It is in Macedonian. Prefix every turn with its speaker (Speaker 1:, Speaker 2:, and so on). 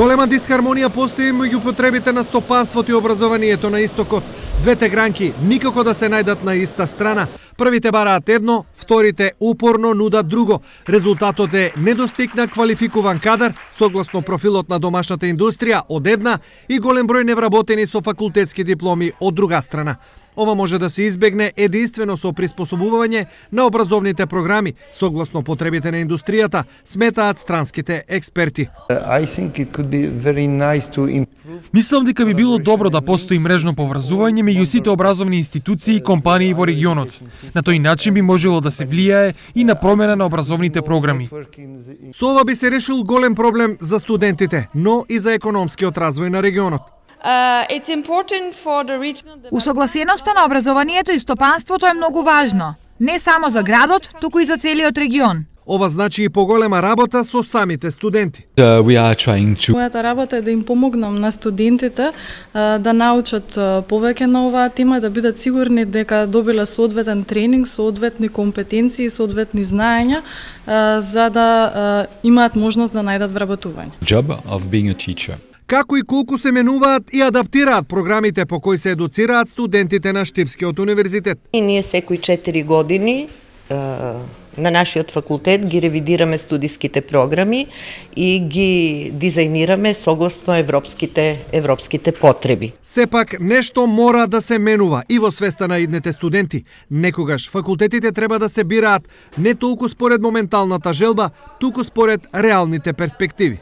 Speaker 1: Голема дисхармонија постои меѓу потребите на стопанството и образованието на истокот. Двете гранки никако да се најдат на иста страна. Првите бараат едно, вторите упорно нудат друго. Резултатот е недостиг на квалификуван кадар, согласно профилот на домашната индустрија од една и голем број невработени со факултетски дипломи од друга страна. Ова може да се избегне единствено со приспособување на образовните програми, согласно потребите на индустријата, сметаат странските експерти.
Speaker 2: Мислам дека би било добро да постои мрежно поврзување меѓу сите образовни институции и компании во регионот. На тој начин би можело да се влијае и на промена на образовните програми.
Speaker 1: Со ова би се решил голем проблем за студентите, но и за економскиот развој на регионот.
Speaker 3: Усогласеноста на образованието и стопанството е многу важно, не само за градот, туку и за целиот регион.
Speaker 1: Ова значи и поголема работа со самите студенти.
Speaker 4: Мојата работа е да им помогнам на студентите да научат повеќе на оваа тема, да бидат сигурни дека добила соодветен тренинг, соодветни компетенции, соодветни знаења, за да имаат можност да најдат вработување.
Speaker 1: Како и колку се менуваат и адаптираат програмите по кои се едуцираат студентите на Штипскиот универзитет.
Speaker 5: И ние секои 4 години на нашиот факултет ги ревидираме студиските програми и ги дизајнираме согласно европските потреби.
Speaker 1: Сепак нешто мора да се менува и во свеста на идните студенти. Некогаш факултетите треба да се бираат не толку според моменталната желба, туку според реалните перспективи.